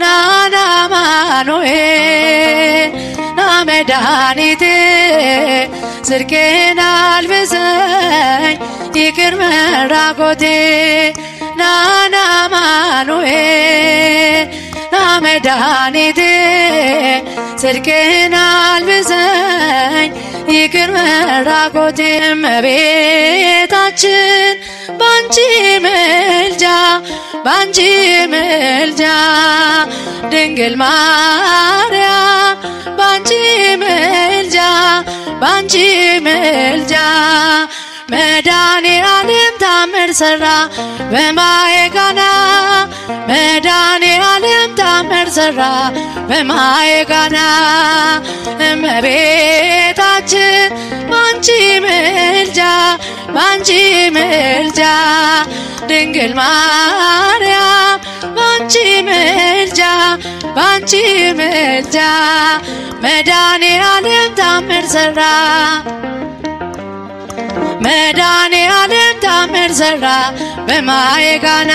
ናና አማኑኤል ናመድኃኒቴ ጽድቄን አልብሰኝ ይቅር መራቆቴ ናና አማኑኤል ናመድኃኒቴ ጽድቄን አልብሰኝ ይቅር መራቆቴ እመቤታችን ባንቺ ምልጃ ድንግል ማርያም ባንቺ ምልጃ መድኃኔዓለም ታምር ሠራ በማየ ቃና መድኃኔዓለም ታምር ሠራ በማየ ቃና እመቤታችን ባንቺ ምልጃ ድንግል ማርያም ባንቺ ምልጃ መድኃኔዓለም ታምር ሠራ መድኃኔዓለም ታምር ሠራ በማየ ቃና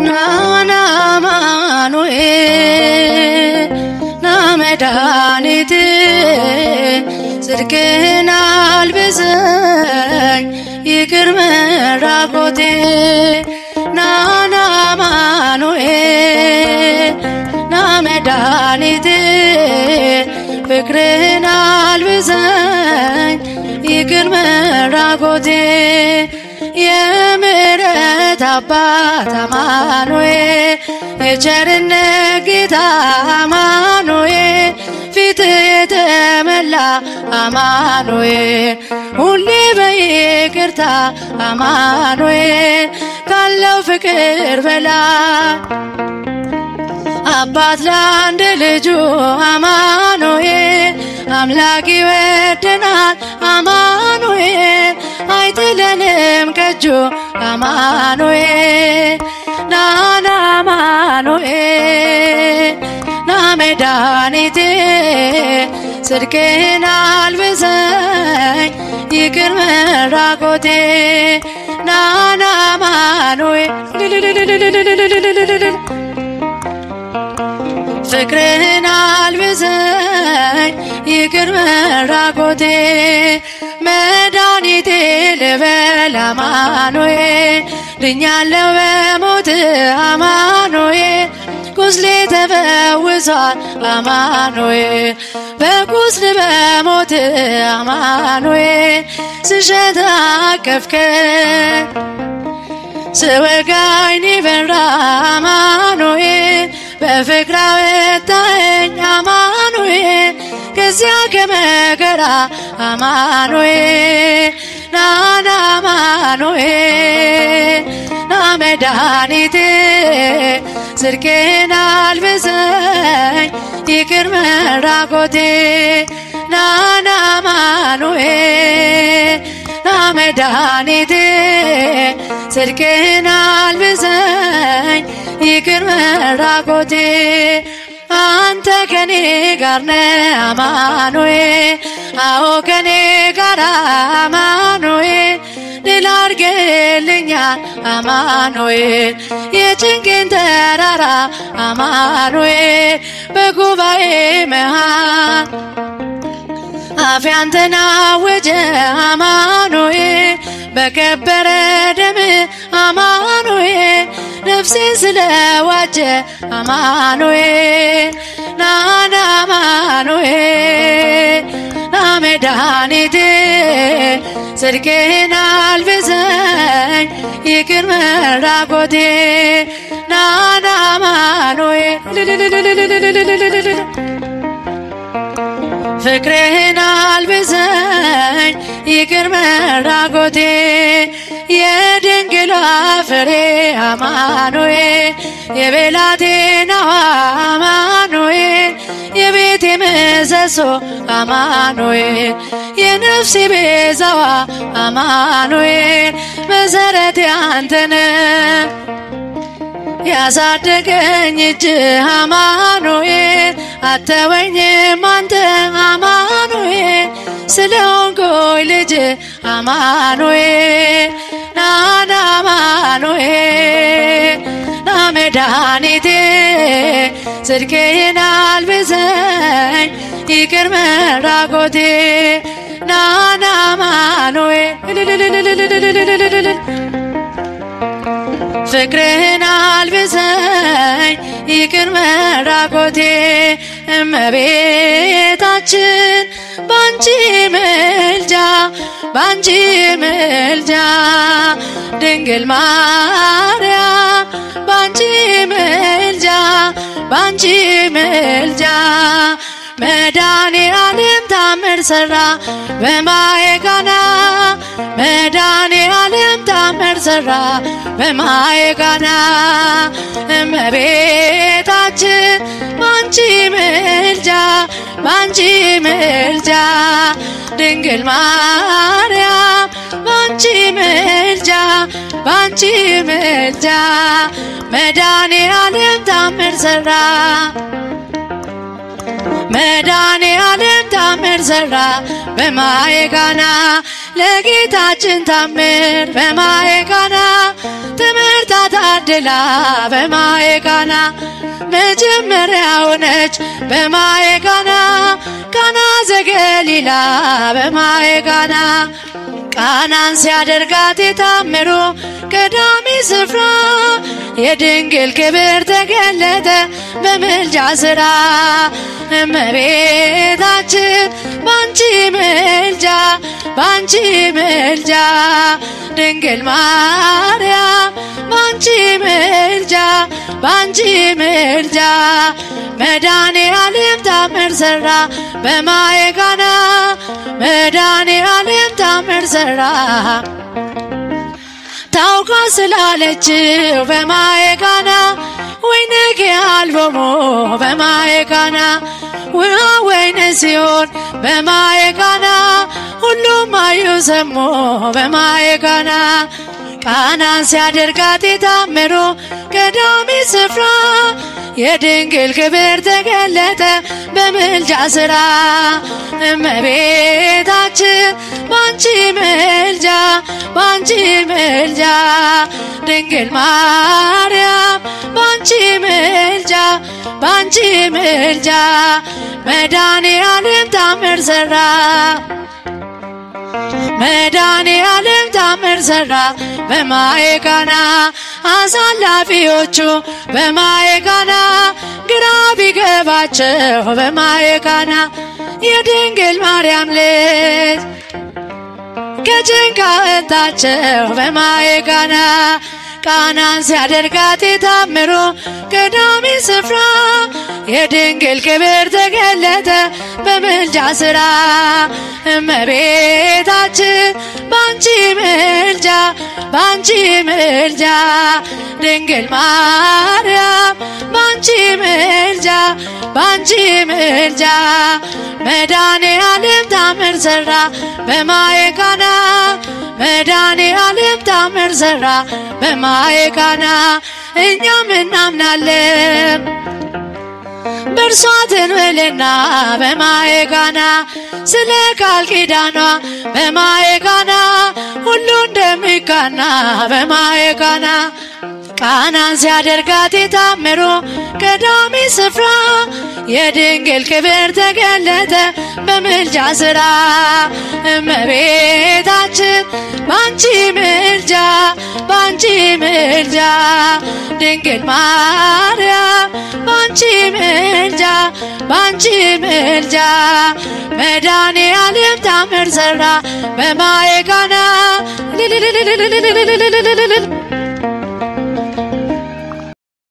ናና አማኑኤል ናመድኃኒቴ ጽድቄን አልብሰኝ ይቅር መራቆቴ ናና አማኑኤል ናመድኃኒቴ ፍቅርን አልብሰኝ ይቅር መራቆቴ የምሕረት አባት አማኑኤል የቸርነት ጌታ አማኑኤል ፊት የተመላ አማኑኤል ሁሌ በይቅርታ አማኑኤል ካለው ፍቅር በላይ አባት ለአንድ ልጁ አማኑኤል አምላክ ይወደናል አማኑኤል አይጥለንም ከእጁ አማኑኤል ናና አማኑኤል ናመድኃኒቴ ጽድቄን አልብሰኝ ይቅር መራቆቴ ናና አማኑኤል ፍቅርን አልብሰኝ ይቅር መራቆቴ መድኃኒቴ ልበል አማኑኤል ድኛለሁ በሞት አማኑኤል ቁስሌ ተፈውሷል አማኑኤል በቁስል በሞት አማኑኤል ስሸት አቀፍከኝ ስወጋኝ በራ አማኑኤል በፍቅር አወጣኸኝ አማኑኤል ከዚያ ከመከራ አማኑኤል ናና አማኑኤል ናመድኃኒቴ ጽድቄን አልብሰኝ ይቅር መራቆቴ ናና አማኑኤል ናመድኃኒቴ ጽድቄን አልብሰኝ ይቅር መራቆቴ አንተ ከኔ ጋር ነህ አማኑኤል አዎ ከኔ ጋር አማኑኤል ድል አድርገህልኛል አማኑኤል የጭንቄን ተራራ አማኑኤል በጉባኤ መሃል አፌ አንተን አወጀ አማኑኤል በከበረ ደም አማኑኤል ነፍሴን ስለዋጀ አማኑኤል ናና አማኑኤል ናመድኃኒቴ ጽድቄን አልብሰኝ ይቅር መራቆቴ ናና አማኑኤል ፍቅርህን አልብሰኝ ይቅር መራቆቴ የድንግሏ ፍሬ አማኑኤል የብላቴናዋ አማኑኤል የቤቴ ምሰሶ አማኑኤል የነፍሴ ቤዛዋ አማኑኤል መሰረቴ አንተ ነህ ያሳደገኝ እጅህ አማኑኤል አተወኝም አንተ አማኑኤል ስለሆንኩኝ ልጅ አማኑኤል ናና አማኑኤል ና መድኃኒቴ ጽድቄን አልብሰኝ ይቅር መራቆቴ ናና አማኑኤል ፍቅርህን አልብሰኝ ይቅር መራቆቴ እመቤታችን ባንቺ ምልጃ ድንግል ማርያም ባንቺ ምልጃ መድኃኔዓለም ታምር ሠራ በማየ ቃና መድኃኔዓለም ታምር ሠራ በማየ ቃና እመቤታችን ባንቺ ምልጃ ድንግል ማርያም ባንቺ ምልጃ መድኃኔዓለም ታምር ሠራ መድኃኔዓለም ታምር ሠራ በማየ ቃና ለጌታችን ታምር በማየ ቃና ትምህርት ታድላ በማየ ቃና መጀመሪያ ሆነች በማየ ቃና ቃና ዘገሊላ በማየ ቃና ቃናን ሲያደርጋት የታምሩ ቀዳሚ ስፍራ የድንግል ክብር ተገለጠ በምልጃ ሥራ እመቤታችን ባንቺ ምልጃ ድንግል ማርያም ባንቺ ምልጃ መድኃኔዓለም ታምር ሠራ በማየ ቃና መድኃኔዓለም ታምር ሠራ ታውቃ ስላለችው በማየ ቃና ወይንክ አልቦሞ በማየ ቃና ውሃ ወይን ሲሆን በማየ ቃና ሁሉም አዩ ሰሙ በማየ ቃና ቃናን ሲያደርጋት የታምሩ ቀዳሚ ስፍራ የድንግል ክብር ተገለጠ በምልጃ ሥራ እመቤታችን ባንቺ ምልጃ ድንግል ማርያም ባንቺ ምልጃ መድኃኔዓለም ታምር ሠራ መድኃኔዓለም ታምር ሠራ በማየ ቃና አሳላፊዎቹ በማየ ቃና ግራ ቢገባቸው በማየ ቃና የድንግል ማርያም ልጅ ከጭንቅ አወጣቸው በማየ ቃና ቃናን ሲያደርጋት የታምሩ ቀዳሚ ስፍራ የድንግል ክብር ተገለጠ በምልጃ ሥራ እመቤታችን ባንቺ ምልጃ ድንግል ማርያም ባንቺ ምልጃ መድኃኔዓለም ታምር ሠራ በማየ ቃና መድኃኔዓለም ታምር ሠራ በማየ ቃና እኛም እናምናለን በእርሷ ትንበልና በማየ ቃና ስለ ቃል ኪዳኗ በማየ ቃና ሁሉ እንደሚቃና በማየ ቃና ቃናን ሲያደርጋት የታምሩ ቀዳሚ ስፍራ የድንግል ክብር ተገለጠ በምልጃ ሥራ እመቤታችን ባንቺ ምልጃ ድንግል ማርያም ባንቺ ምልጃ መድኃኔዓለም ታምር ሠራ በማየ ቃና